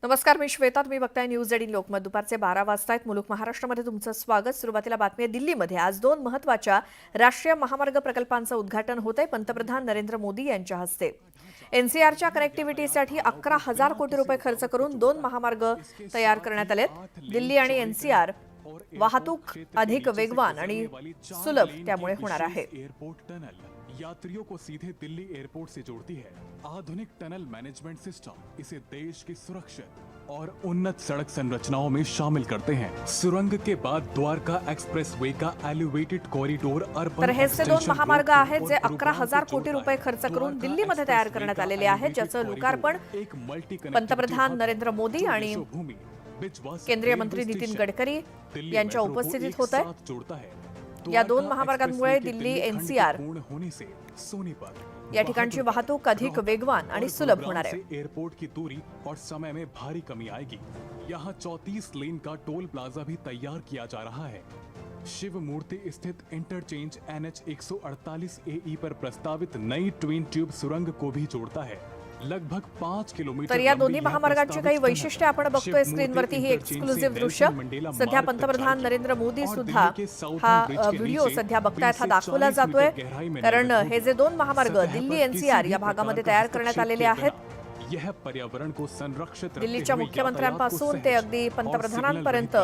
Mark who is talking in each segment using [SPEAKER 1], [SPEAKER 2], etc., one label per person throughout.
[SPEAKER 1] नमस्कार, मी श्वेता. तुम्ही बघताय न्यूज 18 लोकमत. दुपारचे 12 वाजतायत. मुलुक महाराष्ट्रामध्ये तुमचं स्वागत. सुरुवातीला बातमी आहे दिल्लीमध्ये. आज 2 महत्त्वाच्या राष्ट्रीय महामार्ग प्रकल्पांचं उद्घाटन होत आहे पंतप्रधान नरेंद्र मोदी यांच्या हस्ते. एनसीआरच्या कनेक्टिव्हिटीसाठी 11,000 कोटी रुपये खर्च करून 2 महामार्ग तयार करण्यात आलेत. दिल्ली आणि एनसीआर वाहतूक अधिक वेगवान आणि सुलभ त्यामुळे होणार आहे.
[SPEAKER 2] यात्रियों को सीधे दिल्ली एयरपोर्ट से जोड़ती है। आधुनिक टनल मैनेजमेंट सिस्टम इसे देश की सुरक्षित और उन्नत सड़क संरचनाओं में शामिल करते हैं। सुरंग के बाद द्वारका एक्सप्रेसवे का एलिवेटेड कॉरिडोर
[SPEAKER 1] तर हे 2 महामार्ग आहेत जे 11,000 कोटी रुपये खर्च करून दिल्लीमध्ये तयार करण्यात आलेले आहेत, ज्याचं लोकार्पण पंतप्रधान नरेंद्र मोदी आणि केंद्रीय मंत्री नितीन गडकरी यांच्या उपस्थितीत होत आहे. या 2 महामार्गांमुळे दिल्ली एनसीआर या ठिकाणची वाहतूक अधिक वेगवान आणि सुलभ होणार आहे.
[SPEAKER 2] एयरपोर्ट की दूरी और समय में भारी कमी आएगी. यहाँ 34 लेन का टोल प्लाजा भी तैयार किया जा रहा है. शिव मूर्ति स्थित इंटरचेंज NH 148 AE पर प्रस्तावित नई ट्विन ट्यूब सुरंग को भी जोड़ता है. लगभग 5 किलोमीटर.
[SPEAKER 1] तर या दोन्ही महामार्गांची काही वैशिष्ट्ये आपण बघतोय स्क्रीनवरती. ही एक्सक्लुझिव्ह दृश्य सध्या पंतप्रधान नरेंद्र मोदी सुद्धा हा व्हिडिओ सध्या बघतायत, हा दाखवला जातोय. कारण हे जे 2 महामार्ग दिल्ली एनसीआर या भागामध्ये तयार करण्यात आलेले आहेत.
[SPEAKER 2] यह पर्यावरण को संरक्षित
[SPEAKER 1] दिल्लीच्या मुख्यमंत्र्यांपासून ते अगदी पंतप्रधानांपर्यंत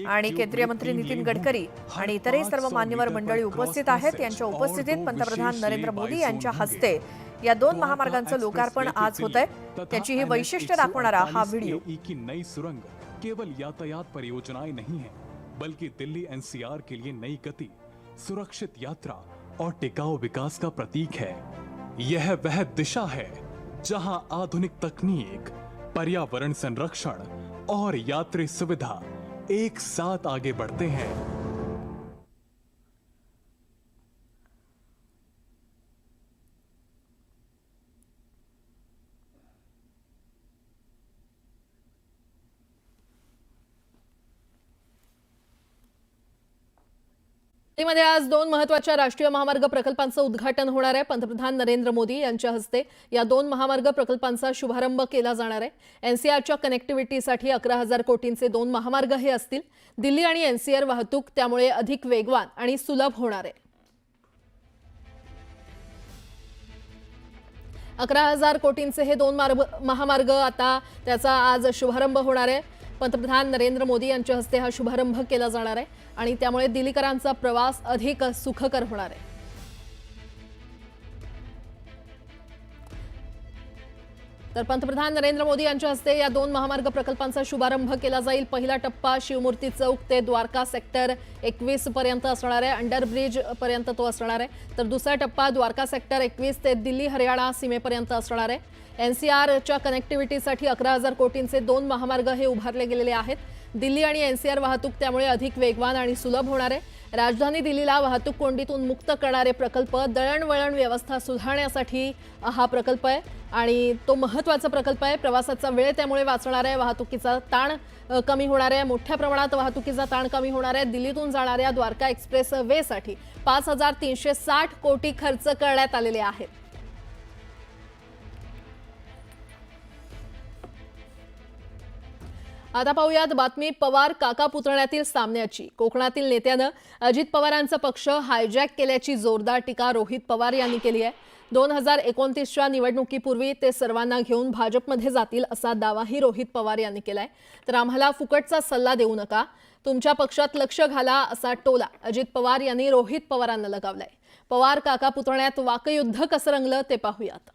[SPEAKER 1] आणि केंद्रीय मंत्री नितीन गडकरी आणि इतरही सर्व मान्यवर मंडळी उपस्थित आहेत. यांच्या उपस्थितीत पंतप्रधान नरेंद्र मोदी यांच्या हस्ते या 2 महामार्गांचं लोकार्पण आज होत आहे. त्याची ही वैशिष्ट्य दाखवणारा हा व्हिडिओ.
[SPEAKER 2] की नई सुरंग केवल यातायात परियोजनाएं नहीं है, बल्कि दिल्ली एनसीआर के लिए नई गति, सुरक्षित यात्रा और टिकाऊ विकास का प्रतीक है. यह वह दिशा है जहां आधुनिक तकनीक, पर्यावरण संरक्षण और यात्री सुविधा एक साथ आगे बढ़ते हैं.
[SPEAKER 3] दिल्लीमध्ये आज 2 महत्त्वाच्या राष्ट्रीय महामार्ग प्रकल्पांचं उद्घाटन होणार आहे. पंतप्रधान नरेंद्र मोदी यांच्या हस्ते या 2 महामार्ग प्रकल्पांचा शुभारंभ केला जाणार आहे. एनसीआरच्या कनेक्टिव्हिटीसाठी 11,000 कोटींचे 2 महामार्ग हे असतील. दिल्ली आणि एनसीआर वाहतूक त्यामुळे अधिक वेगवान आणि सुलभ होणार आहे. 11,000 कोटींचे हे 2 महामार्ग आता त्याचा आज शुभारंभ होणार आहे. पंतप्रधान नरेंद्र मोदी यांच्या हस्ते हा शुभारंभ केला जाणार आहे आणि त्यामुळे दिल्लीकरांचा प्रवास अधिक सुखकर होणार आहे. तर पंतप्रधान नरेंद्र मोदी यांच्या हस्ते या 2 महामार्ग प्रकल्पांचा शुभारंभ केला जाईल. पहिला टप्पा शिवमूर्ती चौक ते द्वारका सेक्टर 21 पर्यंत असणार आहे. अंडरब्रिज पर्यंत तो असणार आहे. तर दुसरा टप्पा द्वारका सेक्टर 21 ते दिल्ली हरियाणा सीमेपर्यंत असणार आहे. एनसीआरच्या कनेक्टिव्हिटीसाठी 11,000 कोटींचे 2 महामार्ग हे उभारले गेलेले आहेत. दिल्ली आणि एनसीआर वाहतूक त्यामुळे अधिक वेगवान आणि सुलभ होणार आहे. राजधानी दिल्लीला वाहतूक कोंडीतून मुक्त करणारे प्रकल्प, दळणवळण व्यवस्था सुधारण्यासाठी हा प्रकल्प आहे आणि तो महत्त्वाचा प्रकल्प आहे. प्रवासाचा वेळ त्यामुळे वाचणार आहे. वाहतुकीचा ताण कमी होणार आहे. मोठ्या प्रमाणात वाहतुकीचा ताण कमी होणार आहे. दिल्लीतून जाणाऱ्या द्वारका एक्सप्रेस वेसाठी 5,360 कोटी खर्च करण्यात आलेले आहेत. आता पाहूयात बातमी पवार काका पुतण्यातील सामन्याची. कोकणातील नेत्यानं अजित पवारांचा पक्ष हायजॅक केल्याची जोरदार टीका रोहित पवार यांनी केली आहे. 2029च्या निवडणुकीपूर्वी ते सर्वांना घेऊन भाजपमध्ये जातील असा दावाही रोहित पवार यांनी केलाय. तर आम्हाला फुकटचा सल्ला देऊ नका, तुमच्या पक्षात लक्ष घाला असा टोला अजित पवार यांनी रोहित पवारांना लगावलाय. पवार काका पुतण्यात वाकयुद्ध कसं रंगलं ते पाहूयात.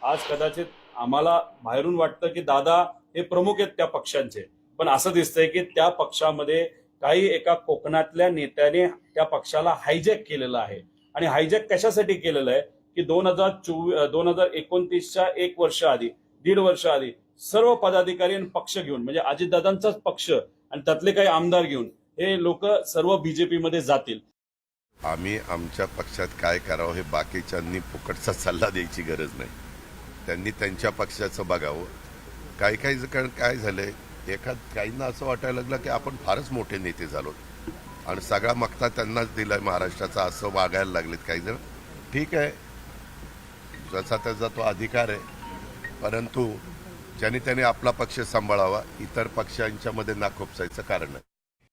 [SPEAKER 4] आज कदाचित आम्हाला बाहेरून वाटतं की दादा हे प्रमुख आहेत त्या पक्षांचे, पण असं दिसतंय की त्या पक्षामध्ये काही एका कोकणातल्या नेत्याने त्या पक्षाला हायजॅक केलेलं आहे. आणि हायजॅक कशासाठी केलेलं आहे की 2029च्या 1 वर्ष आधी, 1.5 वर्ष आधी सर्व पदाधिकारी आणि पक्ष घेऊन, म्हणजे अजितदादांचाच पक्ष आणि त्यातले काही आमदार घेऊन हे लोक सर्व बीजेपी मध्ये जातील.
[SPEAKER 5] आम्ही आमच्या पक्षात काय करावं हे बाकीच्यांनी फुकटचा सल्ला द्यायची गरज नाही. त्यांनी त्यांच्या पक्षाचं बघावं. काही काय झालंय, काहींना असं वाटायला लागलं की आपण फारच मोठे नेते झालो आणि सगळा मक्ता त्यांनाच दिलाय महाराष्ट्राचा असं वागायला लागलेत काही जण. ठीक आहे, जसा त्याचा तो अधिकार आहे, परंतु ज्याने त्याने आपला पक्ष सांभाळावा, इतर पक्षांच्या मध्ये नाक खुपसायचं कारण आहे.